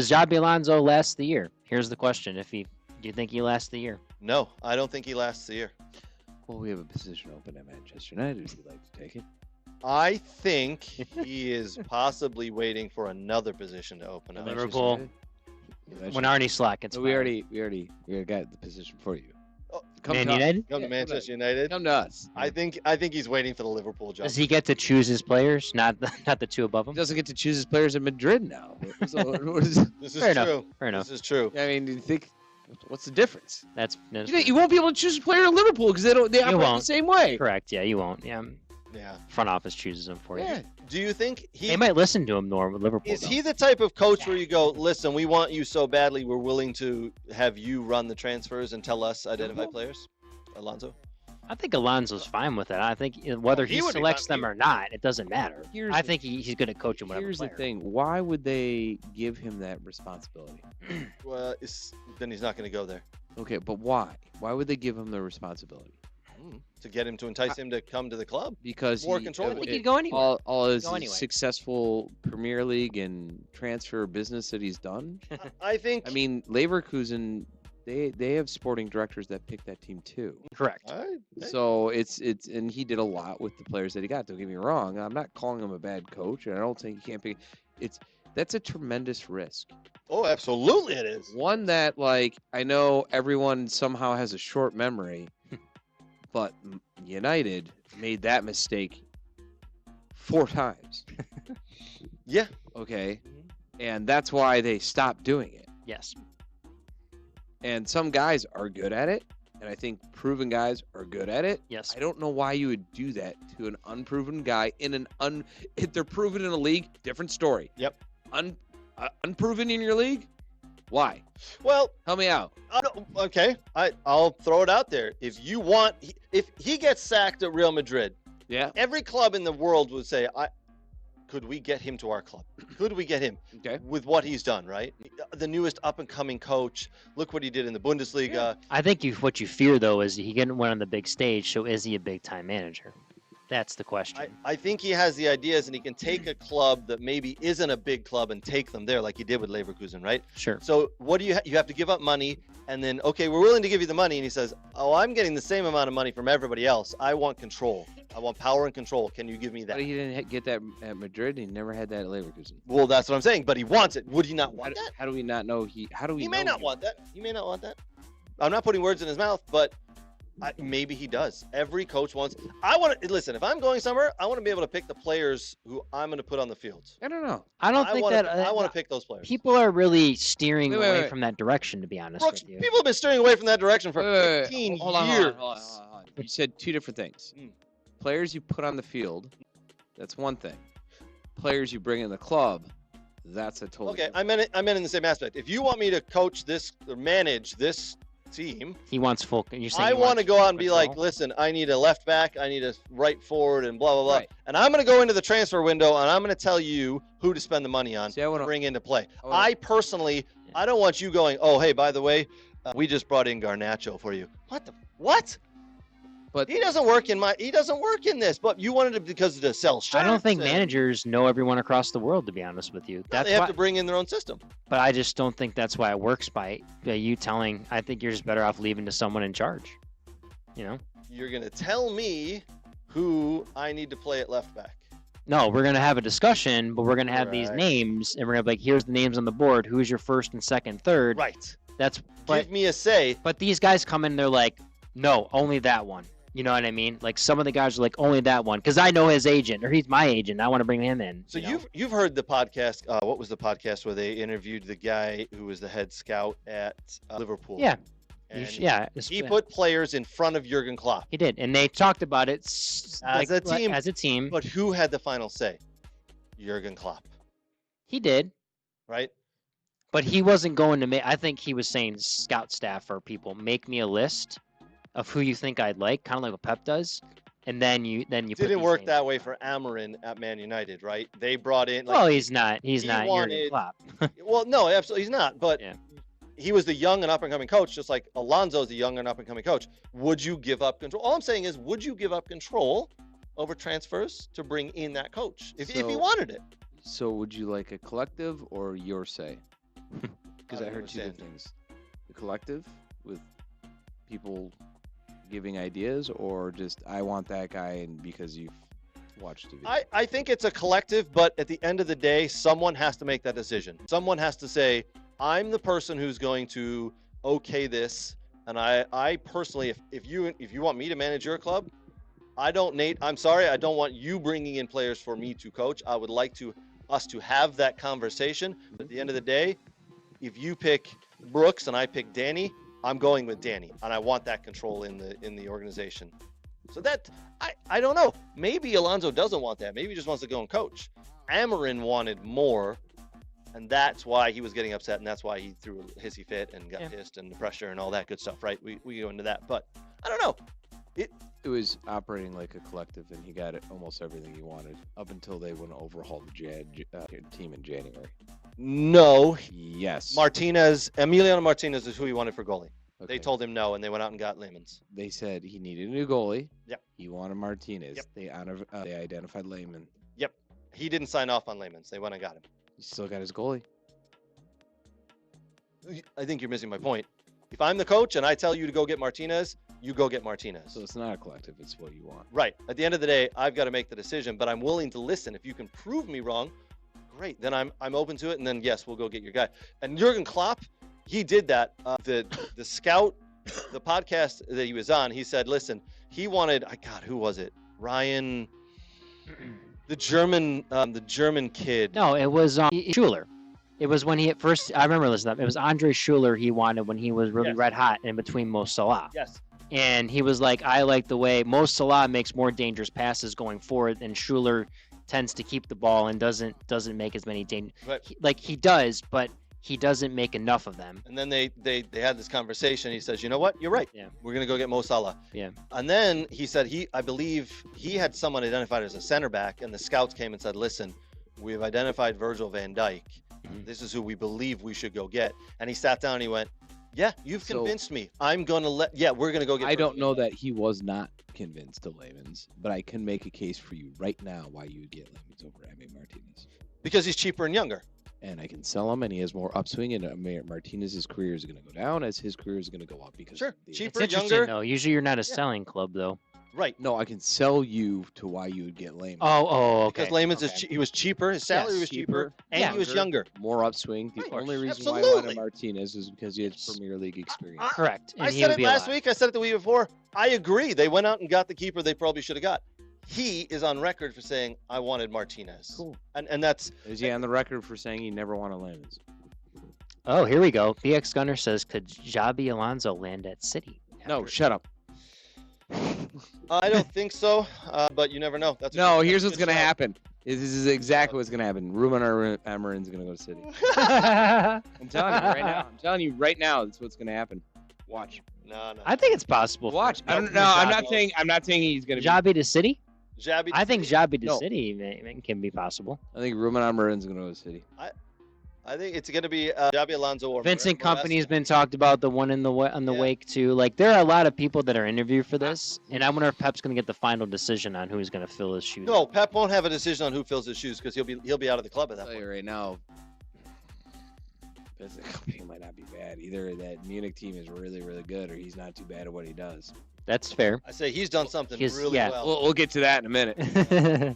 does Xabi Alonso last the year? Here's the question: do you think he lasts the year? No, I don't think he lasts the year. Well, we have a position open at Manchester United. Would you like to take it? I think he is possibly waiting for another position to open up. Liverpool. When Arnie Slot gets So we already got the position for you. Man United. Come to Manchester United. Come to us. I think he's waiting for the Liverpool job. Does he get to choose his players, not the two above him? He doesn't get to choose his players in Madrid now. So, This is Fair true. enough. Fair enough. This is true. I mean, do you think what's the difference? That's You won't be able to choose a player in Liverpool because they operate the won't. same way. correct. Yeah, you won't. Yeah, Yeah. front office chooses him for you. Yeah. Do you think They might listen to him, Norm, with Liverpool. is though. he the type of coach where you go, listen, we want you so badly, we're willing to have you run the transfers and tell us identify players? Alonso? I think Alonso's fine with it. I think whether He he would be selects fine. them or not, it doesn't matter. Here's I the- think he's good at coaching whatever Here's player. the thing. Why would they give him that responsibility? Well, then he's not going to go there. Okay, but why? Why would they give him the responsibility? To get him to entice him to come to the club. Because More control. I think he'd go anywhere. all his Go anyway. successful Premier League and transfer business that he's done. I think. I mean, Leverkusen, they have sporting directors that pick that team too. Correct. So it's and he did a lot with the players that he got. Don't get me wrong. I'm not calling him a bad coach, and I don't think he can't pick. That's a tremendous risk. Oh, absolutely it is. One that, like, I know everyone somehow has a short memory, but United made that mistake 4 times. Yeah. Okay. And that's why they stopped doing it. Yes. And some guys are good at it, and I think proven guys are good at it. Yes. I don't know why you would do that to an unproven guy in an if they're proven in a league, different story. Yep. Unproven in your league? Why? Well, Help me out. okay. I'll throw it out there. If he gets sacked at Real Madrid, Yeah. every club in the world would say, could we get him to our club? Could we get him Okay. with what he's done, right? The newest up-and-coming coach. Look what he did in the Bundesliga. I think what you fear, though, is he getting one on the big stage, so is he a big-time manager? That's the question. I think he has the ideas, and he can take a club that maybe isn't a big club and take them there like he did with Leverkusen, right? Sure. So what do you have to give up money, and then, okay, we're willing to give you the money, and he says, oh, I'm getting the same amount of money from everybody else. I want control. I want power and control. Can you give me that? But he didn't get that at Madrid. He never had that at Leverkusen. Well, that's what I'm saying, but he wants it. Would he not want that? How do we not know How do we He know may not want that. He may not want that. I'm not putting words in his mouth, but maybe he does. Every coach wants. Listen. If I'm going somewhere, I want to be able to pick the players who I'm going to put on the field. I don't know. I don't think that. I want to pick those players. People are really steering Wait, away wait. from that direction, to be honest Brooks, with you. people have been steering away from that direction for 15 Hold on, years. hold on. You said 2 different things. Players you put on the field, that's one thing. Players you bring in the club, that's a totally Okay, different. I meant in the same aspect. If you want me to coach this or manage this team, He wants full. You're saying I he want wants to go out and be control? like, listen, I need a left back, I need a right forward, and blah blah blah. Right. And I'm going to go into the transfer window and I'm going to tell you who to spend the money on See, I wanna- to bring into play. I wanna- I personally, I don't want you going, oh hey, by the way, we just brought in Garnacho for you. What? But He doesn't work in this, but you wanted it because to sell shirts. I don't think and- managers know everyone across the world, to be honest with you. No, That's they have why, to bring in their own system. but I just don't think that's why it works by you telling. I think you're just better off leaving to someone in charge. You know? You're going to tell me who I need to play at left back. No, we're gonna have a discussion, but we're gonna have these Right. names, and we're gonna be like, here's the names on the board. Who's your first and second, third? Right. That's but Give me a say. but these guys come in, they're like, no, only that one. You know what I mean? Like some of the guys are like, only that one, because I know his agent or he's my agent. I want to bring him in. So you know? you've heard the podcast. What was the podcast where they interviewed the guy who was the head scout at Liverpool? Yeah. And He put players in front of Jurgen Klopp. He did, and they talked about it As a team. As a team, But who had the final say? Jurgen Klopp, he did, right? but he wasn't going to make. I think he was saying scout staff or people make me a list of who you think I'd like, kind of like what Pep does, and then you put Didn't these work names that in way there. for Amorim at Man United, right? They brought in. Well, he's not. He's he not Jurgen wanted- Klopp. Well, no, absolutely, he's not. But Yeah. he was the young and up and coming coach, just like Alonso's the young and up and coming coach. Would you give up control? All I'm saying is, would you give up control over transfers to bring in that coach if he So- wanted it? So would you like a collective or your say? Because I don't heard two understand. different things: the collective with people giving ideas, or just I want that guy, and because you've watched the video. I think it's a collective, but at the end of the day, someone has to make that decision. Someone has to say, I'm the person who's going to okay this. And I personally, if you want me to manage your club, Nate, I'm sorry, I don't want you bringing in players for me to coach. I would like us to have that conversation. But at the end of the day, if you pick Brooks and I pick Danny, I'm going with Danny, and I want that control in the organization. So that I don't know. Maybe Alonso doesn't want that. Maybe he just wants to go and coach. Amarin wanted more, and that's why he was getting upset, and that's why he threw a hissy fit and got pissed and the pressure and all that good stuff, right? We go into that, but I don't know. It was operating like a collective, and he got almost everything he wanted up until they went to overhaul the team in January. No, Yes. Emiliano Martinez is who he wanted for goalie. Okay. They told him no, and they went out and got Lemons. They said he needed a new goalie. Yep. He wanted Martinez. Yep. They identified Lehman. Yep. He didn't sign off on Lemons. They went and got him. He still got his goalie. I think you're missing my point. If I'm the coach and I tell you to go get Martinez, you go get Martinez. So it's not a collective. It's what you want. Right. At the end of the day, I've got to make the decision, but I'm willing to listen. If you can prove me wrong, great. Then I'm open to it, and then yes, we'll go get your guy. And Jurgen Klopp, he did that. The scout, the podcast that he was on, he said, listen, he wanted. God, who was it? Ryan, the German kid. No, it was Schuler. It was when he at first. I remember listening. It was Andre Schuler. He wanted when he was really Yes. red hot in between Mo Salah. Yes. And he was like, I like the way Mo Salah makes more dangerous passes going forward, and Schuler tends to keep the ball and doesn't make as many Right. he does, but he doesn't make enough of them. And then they had this conversation. He says, you know what? You're right. Yeah. We're gonna go get Mo Salah. Yeah. And then he said I believe he had someone identified as a center back, and the scouts came and said, listen, we've identified Virgil van Dijk. Mhm. This is who we believe we should go get. And he sat down and he went, yeah, you've So- convinced me. We're gonna go get I don't Virgil know van Dijk." that he was not convinced of Lehman's, but I can make a case for you right now why you would get Lehman's over Emi Martinez. Because he's cheaper and younger. And I can sell him, and he has more upswing, and Martinez's career is going to go down as his career is going to go up because Sure. the- Cheaper, It's interesting younger. though. Usually you're not a selling club though. Right. No, I can sell you to why you would get Lehman. Oh, okay. Because Lehman's okay. he was cheaper. His salary Yes, was cheaper, and Yeah. he was younger. More upswing. The Right. only reason why I Absolutely. wanted Martinez is because he has Premier League experience. Correct. And I he said would it be last alive. week. I said it the week before. I agree. They went out and got the keeper they probably should have got. He is on record for saying, I wanted Martinez. Cool. And that's Is he on the record for saying he never wanted Lehman's? Oh, here we go. BX Gunner says, could Xabi Alonso land at City? No, shut up. I don't think so, but you never know. Here's what's good going to shout. happen. This is exactly what's going to happen. Ruben Amarin's going to go to City. I I'm telling you right now. I'm telling you right now. That's what's going to happen. Watch. No. think it's possible. Watch. For I'm not saying he's going to be. Xabi to City. Xabi. I think Xabi to No. City can be possible. I think Ruben Amarin's going to go to City. I think it's going to be Xabi Alonso or Vincent Moraes. Company's been talked about, the one in the Yeah. wake too. Like there are a lot of people that are interviewed for this, and I wonder if Pep's going to get the final decision on who's going to fill his shoes. No, Pep won't have a decision on who fills his shoes because he'll be out of the club at I'll that tell point. you right now, Vincent Company might not be bad. Either that Munich team is really, really good, or he's not too bad at what he does. That's fair. I say he's done something He's- really yeah. well. We'll get to that in a minute.